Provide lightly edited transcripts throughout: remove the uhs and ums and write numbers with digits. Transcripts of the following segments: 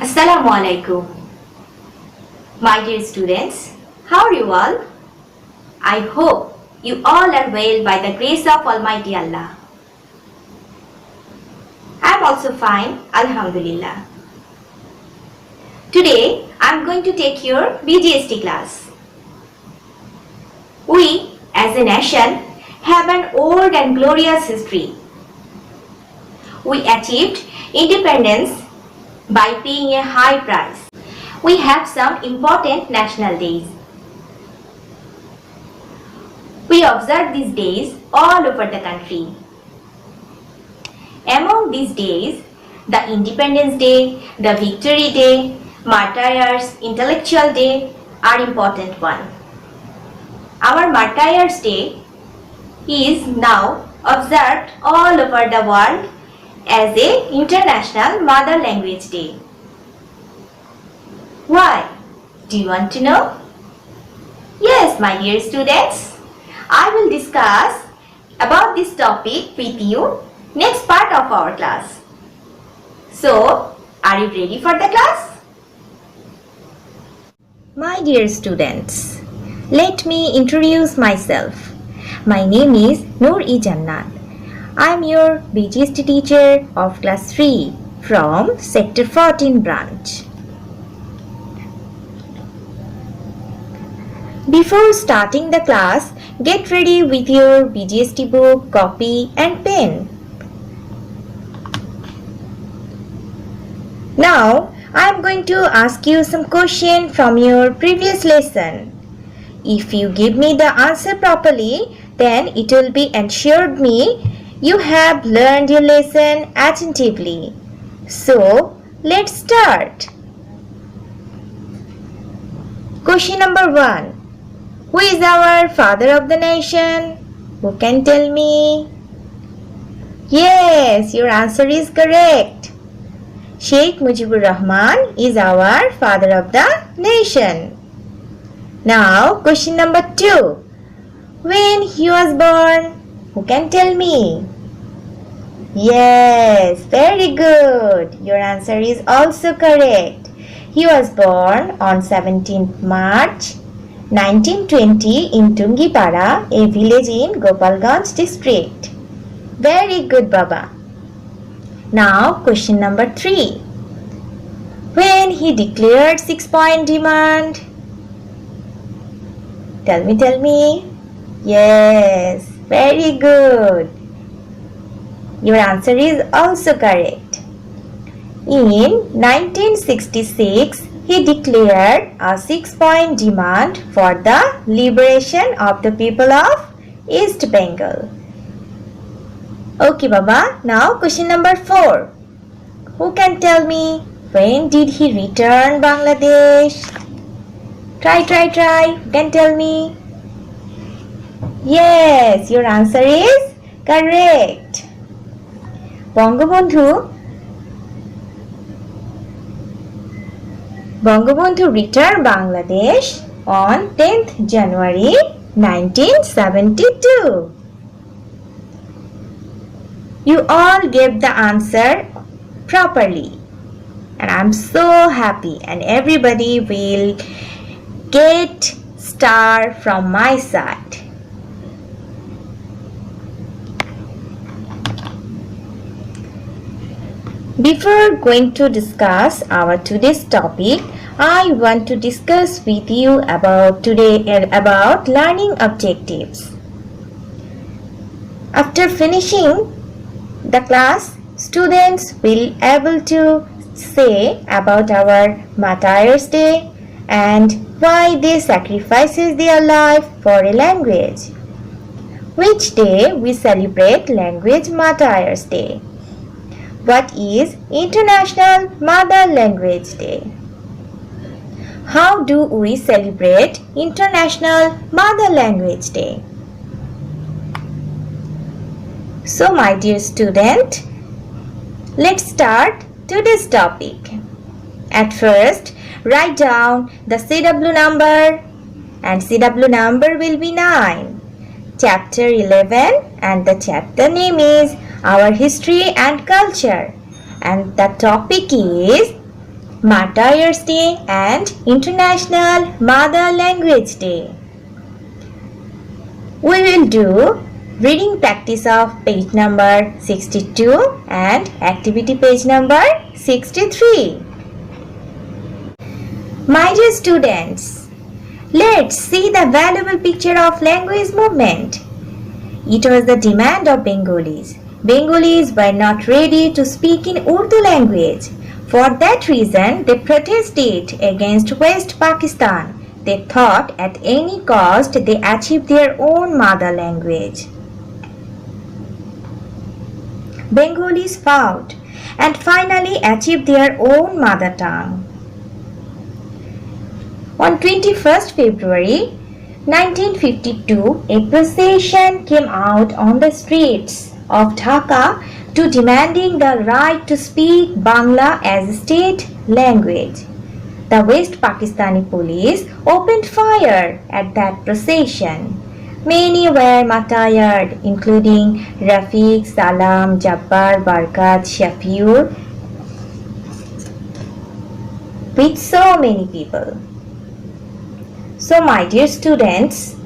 Assalamu alaikum. My dear students, how are you all? I hope you all are well by the grace of Almighty Allah. I am also fine, Alhamdulillah. Today I am going to take your BGST class. We as a nation have an old and glorious history. We achieved independence by paying a high price. We have some important national days. We observe these days all over the country. Among these days, the Independence Day, the Victory Day, Martyrs, Intellectual Day are important ones. Our Martyrs Day is now observed all over the world as a International Mother Language Day. Why? Do you want to know? Yes, my dear students, I will discuss about this topic with you next part of our class. So, are you ready for the class? My dear students, let me introduce myself. My name is Noor-e-Jannat. I am your BGST teacher of class 3 from Sector 14 branch. Before starting the class, get ready with your BGST book, copy and pen. Now, I am going to ask you some questions from your previous lesson. If you give me the answer properly, then it will be ensured me you have learned your lesson attentively. So, let's start. Question number 1. Who is our father of the nation? Who can tell me? Yes, your answer is correct. Sheikh Mujibur Rahman is our father of the nation. Now, question number 2. When he was born? Who can tell me? Yes, very good. Your answer is also correct. He was born on 17th March 1920 in Tungipara, a village in Gopalganj district. Very good, Baba. Now, question number 3. When he declared 6-point demand? Tell me. Yes, very good. Your answer is also correct. In 1966, he declared a 6-point demand for the liberation of the people of East Bengal. Okay, Baba. Now, question number 4. Who can tell me when did he return Bangladesh? Try. Who can tell me? Yes, your answer is correct. Bangabandhu returned Bangladesh on 10th January 1972. You all gave the answer properly, and I'm so happy, and everybody will get star from my side. Before going to discuss our today's topic, I want to discuss with you about learning objectives. After finishing the class, students will able to say about our Martyrs Day and why they sacrifices their life for a language. Which day we celebrate Language Martyrs Day? What is International Mother Language Day? How do we celebrate International Mother Language Day? So, my dear student, let's start today's topic. At first, write down the CW number, and CW number will be 9. Chapter 11, and the chapter name is Our History and Culture, and the topic is Martyrs Day and International Mother Language Day. We will do reading practice of page number 62 and activity page number 63. My dear students, let's see the valuable picture of language movement. It was the demand of Bengalis. Bengalis were not ready to speak in Urdu language. For that reason, they protested against West Pakistan. They thought at any cost they achieve their own mother language. Bengalis fought and finally achieved their own mother tongue. On 21st February 1952, a procession came out on the streets of Dhaka to demanding the right to speak Bangla as a state language. The West Pakistani police opened fire at that procession. Many were martyred, including Rafiq, Salam, Jabbar, Barkat, Shafiur, with so many people. So my dear students,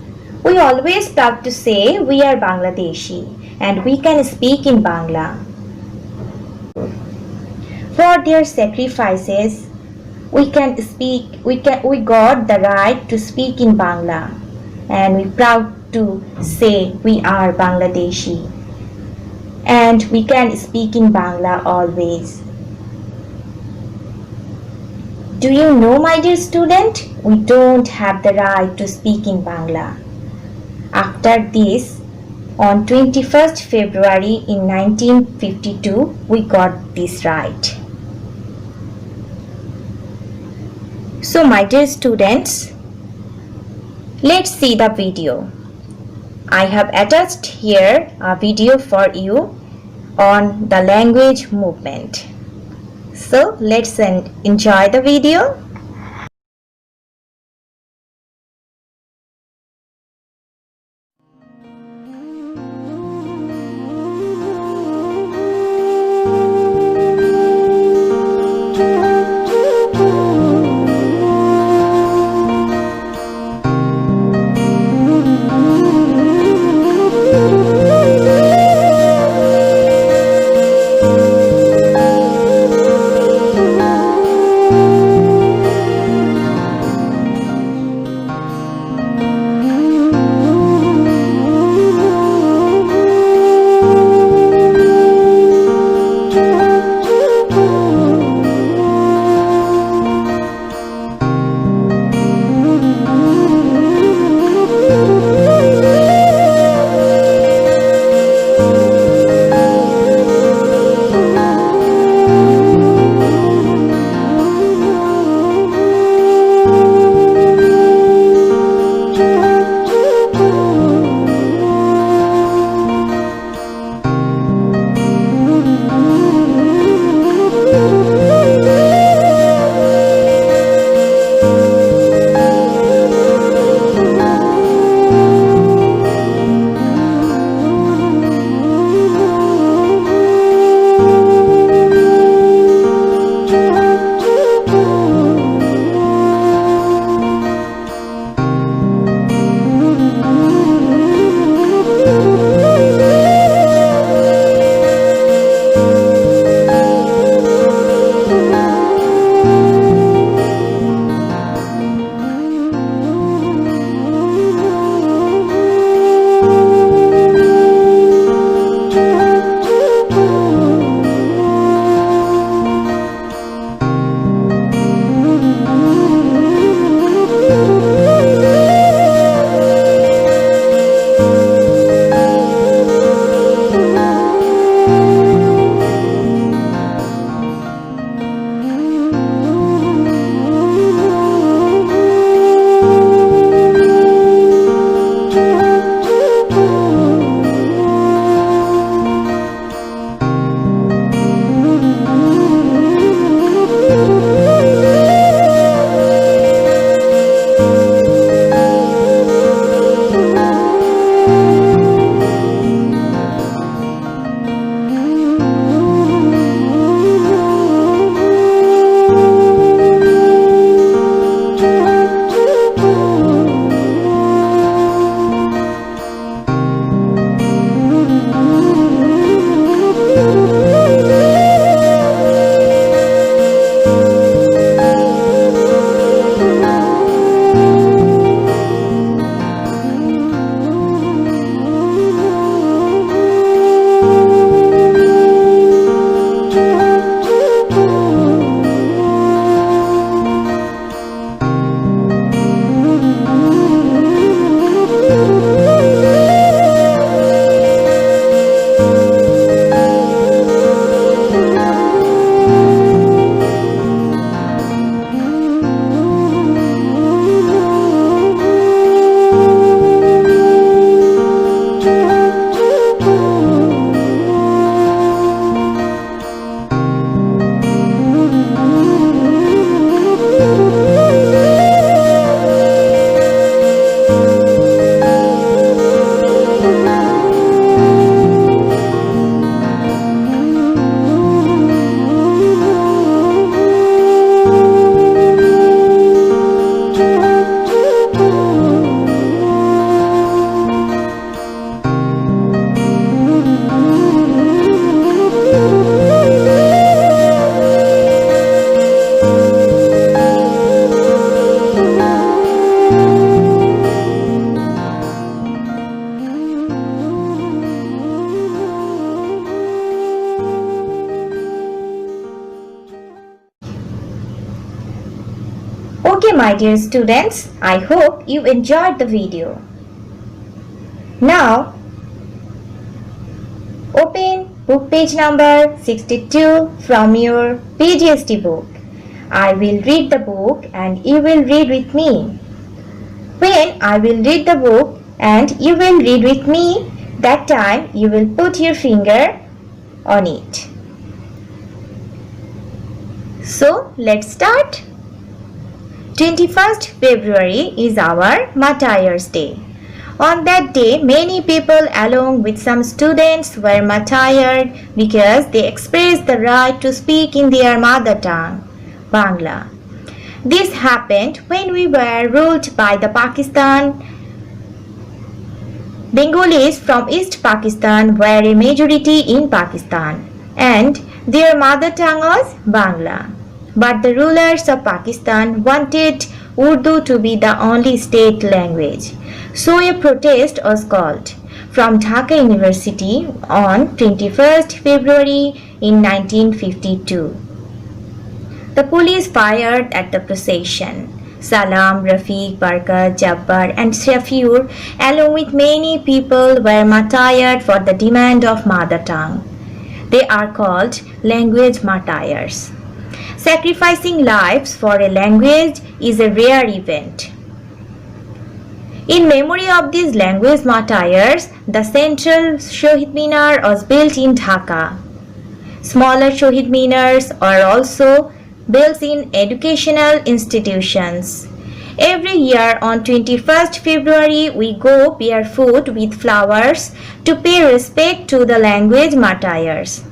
we always proud to say we are Bangladeshi and we can speak in Bangla. For their sacrifices, we got the right to speak in Bangla, and we proud to say we are Bangladeshi and we can speak in Bangla always. Do you know, my dear student, we don't have the right to speak in Bangla. After this, on 21st February in 1952, we got this right. So my dear students, let's see the video. I have attached here a video for you on the language movement. So let's enjoy the video. Okay, my dear students, I hope you enjoyed the video. Now, open book page number 62 from your PGST book. I will read the book and you will read with me. When I will read the book and you will read with me, that time you will put your finger on it. So, let's start. 21st February is our Martyrs' Day. On that day, many people along with some students were martyred because they expressed the right to speak in their mother tongue, Bangla. This happened when we were ruled by the Pakistan. Bengalis from East Pakistan were a majority in Pakistan and their mother tongue was Bangla. But the rulers of Pakistan wanted Urdu to be the only state language. So a protest was called from Dhaka University on 21st February in 1952. The police fired at the procession. Salam, Rafiq, Barkat, Jabbar and Shafiur along with many people were martyred for the demand of mother tongue. They are called language martyrs. Sacrificing lives for a language is a rare event. In memory of these language martyrs, the central Shohid Minar was built in Dhaka. Smaller Shohid Minars are also built in educational institutions. Every year on 21st February, we go barefoot with flowers to pay respect to the language martyrs.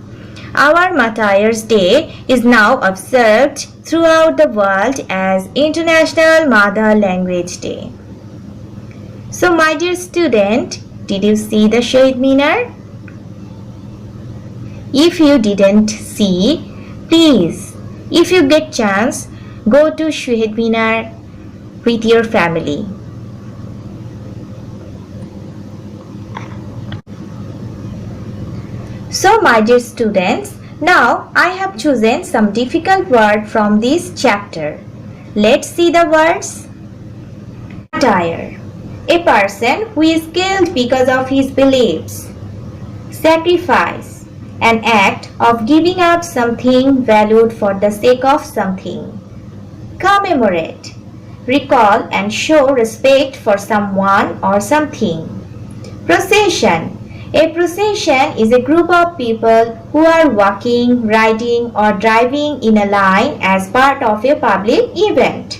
Our Martyrs' Day is now observed throughout the world as International Mother Language Day. So, my dear student, did you see the Shohid Minar? If you didn't see, please, if you get chance, go to Shohid Minar with your family. So, my dear students, now I have chosen some difficult words from this chapter. Let's see the words. Martyr, a person who is killed because of his beliefs. Sacrifice, an act of giving up something valued for the sake of something. Commemorate, recall and show respect for someone or something. Procession, a procession is a group of people who are walking, riding or driving in a line as part of a public event.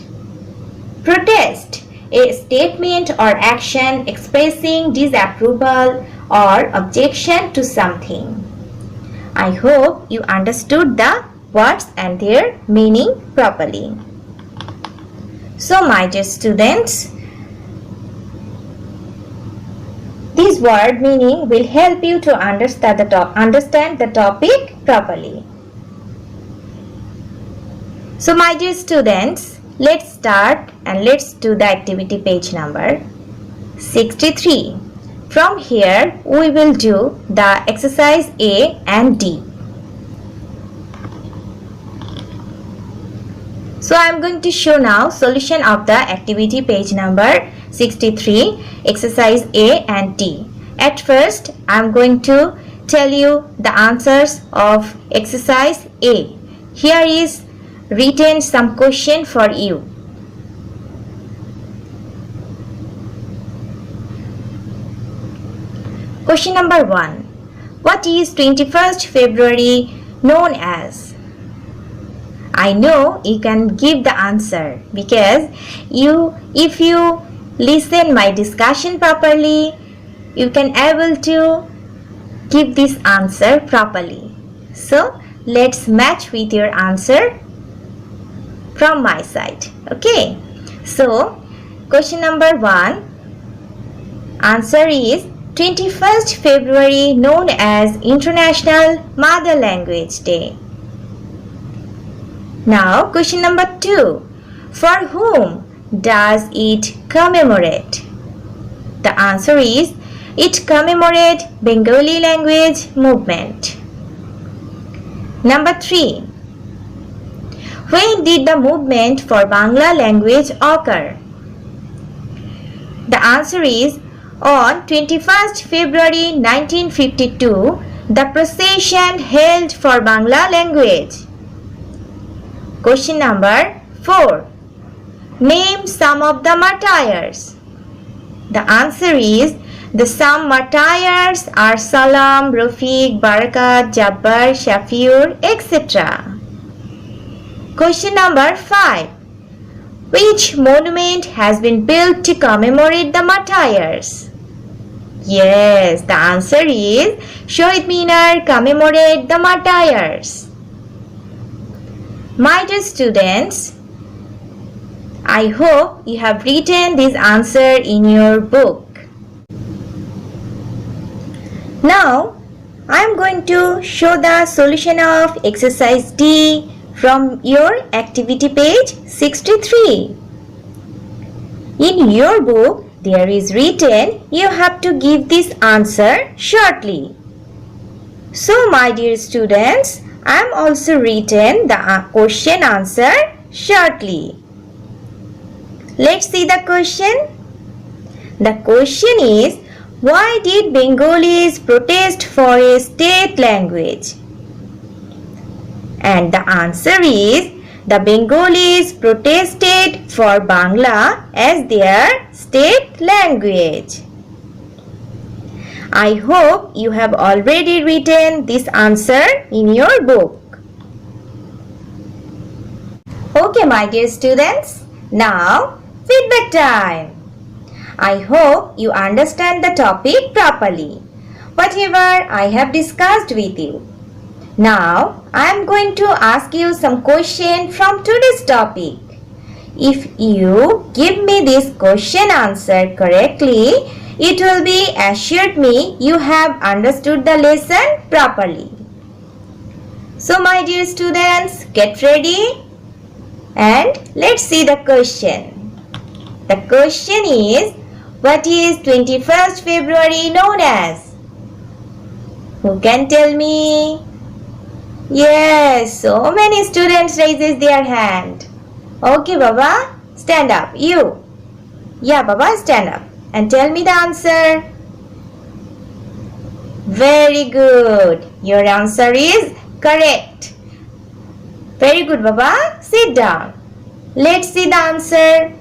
Protest, a statement or action expressing disapproval or objection to something. I hope you understood the words and their meaning properly. So, my dear students, this word meaning will help you to understand the topic properly. So, my dear students, let's start and let's do the activity page number 63. From here, we will do the exercise A and D. So, I am going to show now solution of the activity page number 63, exercise A and D. At first, I am going to tell you the answers of exercise A. Here is written some question for you. Question number 1. What is 21st February known as? I know you can give the answer because if you listen my discussion properly, you can able to give this answer properly. So, let's match with your answer from my side. Okay. So, question number 1. Answer is 21st February known as International Mother Language Day. Now, question number 2. For whom does it commemorate? The answer is it commemorates Bengali language movement. Number 3. When did the movement for Bangla language occur? The answer is on 21st February 1952, the procession held for Bangla language. Question number 4. Name some of the martyrs. The answer is the some martyrs are Salam, Rafiq, Barakat, Jabbar, Shafiur, etc. Question number 5. Which monument has been built to commemorate the martyrs? Yes, the answer is Shahid Minar commemorate the martyrs. My dear students, I hope you have written this answer in your book. Now, I am going to show the solution of exercise D from your activity page 63. In your book, there is written you have to give this answer shortly. So, my dear students, I am also written the question answer shortly. Let's see the question. The question is, why did Bengalis protest for a state language? And the answer is, the Bengalis protested for Bangla as their state language. I hope you have already written this answer in your book. Okay, my dear students, now feedback time. I hope you understand the topic properly, whatever I have discussed with you. Now, I am going to ask you some questions from today's topic. If you give me this question answer correctly, it will be assured me you have understood the lesson properly. So, my dear students, get ready and let's see the question. The question is, what is 21st February known as? Who can tell me? Yes, so many students raises their hand. Okay, Baba, stand up. You. Yeah, Baba, stand up and tell me the answer. Very good. Your answer is correct. Very good, Baba. Sit down. Let's see the answer.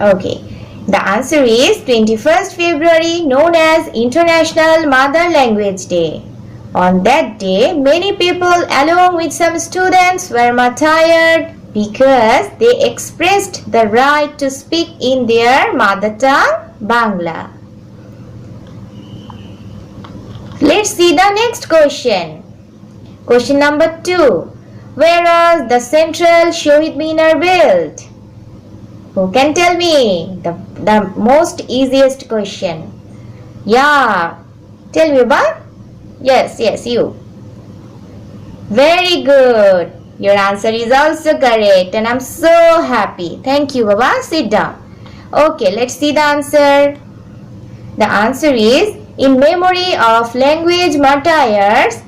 Okay. The answer is 21st February known as International Mother Language Day. On that day, many people along with some students were martyred because they expressed the right to speak in their mother tongue, Bangla. Let's see the next question. Question number 2. Where was the central Shahid Minar built? Who can tell me? The most easiest question. Yeah. Tell me, Baba. Yes, you. Very good. Your answer is also correct and I'm so happy. Thank you, Baba. Sit down. Okay, let's see the answer. The answer is, in memory of language martyrs,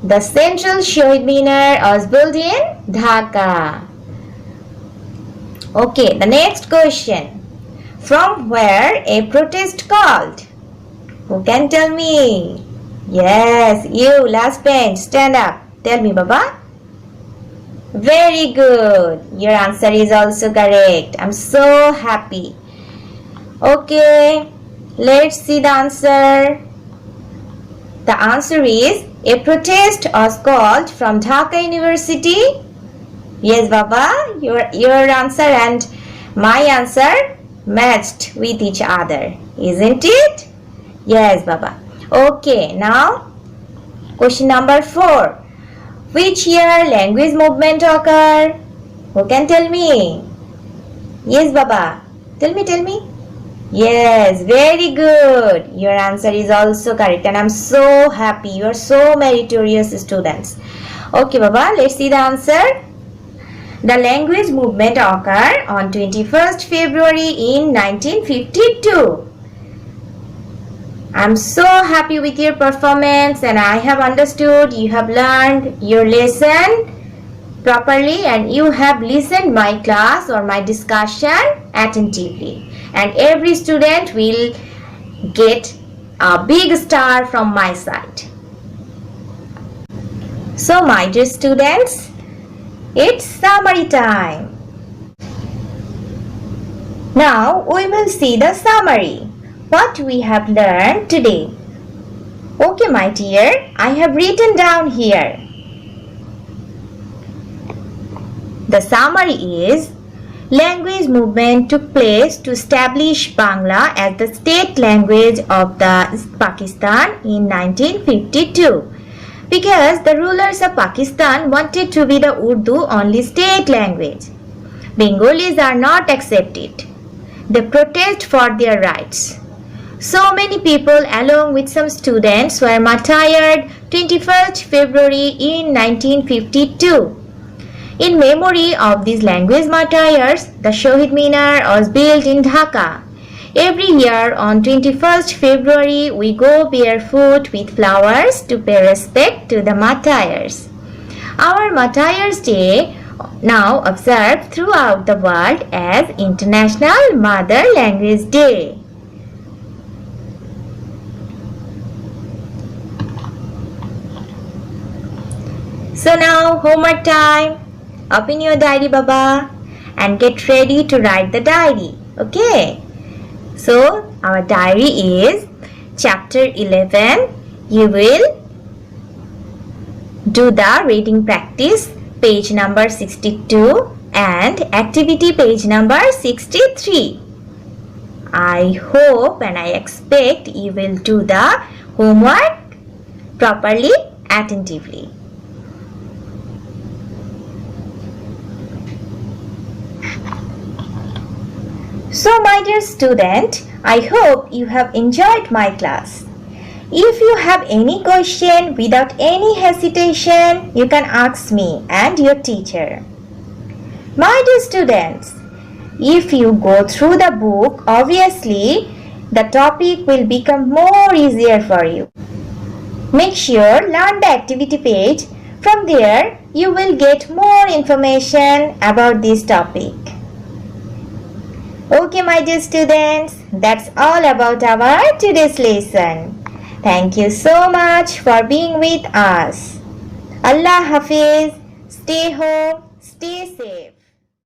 the central Shahid Minar was built in Dhaka. Okay, the next question. From where a protest called? Who can tell me? Yes, you, last bench, stand up. Tell me, Baba. Very good. Your answer is also correct. I'm so happy. Okay, let's see the answer. The answer is, a protest was called from Dhaka University. Yes, Baba, your answer and my answer matched with each other, isn't it? Yes, Baba. Okay, now question number 4. Which year language movement occurred? Who can tell me? Yes, Baba. Tell me. Yes, very good. Your answer is also correct and I'm so happy. You are so meritorious students. Okay, Baba, let's see the answer. The language movement occurred on 21st February in 1952. I'm so happy with your performance and I have understood you have learned your lesson properly and you have listened my class or my discussion attentively. And every student will get a big star from my side. So my dear students, it's summary time. Now we will see the summary. What we have learned today. Okay my dear, I have written down here. The summary is, language movement took place to establish Bangla as the state language of the Pakistan in 1952 because the rulers of Pakistan wanted to be the Urdu only state language. Bengalis are not accepted. They protest for their rights. So many people along with some students were martyred 21st February in 1952. In memory of these language martyrs, the Shahid Minar was built in Dhaka. Every year on 21st February, we go barefoot with flowers to pay respect to the martyrs. Our Martyrs' Day, now observed throughout the world as International Mother Language Day. So now homework time. Open your diary, Baba, and get ready to write the diary. Okay? So our diary is chapter 11. You will do the reading practice page number 62 and activity page number 63. I hope and I expect you will do the homework properly, attentively. So my dear student, I hope you have enjoyed my class. If you have any question without any hesitation, you can ask me and your teacher. My dear students, if you go through the book, obviously the topic will become more easier for you. Make sure learn the activity page. From there, you will get more information about this topic. Okay, my dear students, that's all about our today's lesson. Thank you so much for being with us. Allah Hafiz. Stay home, stay safe.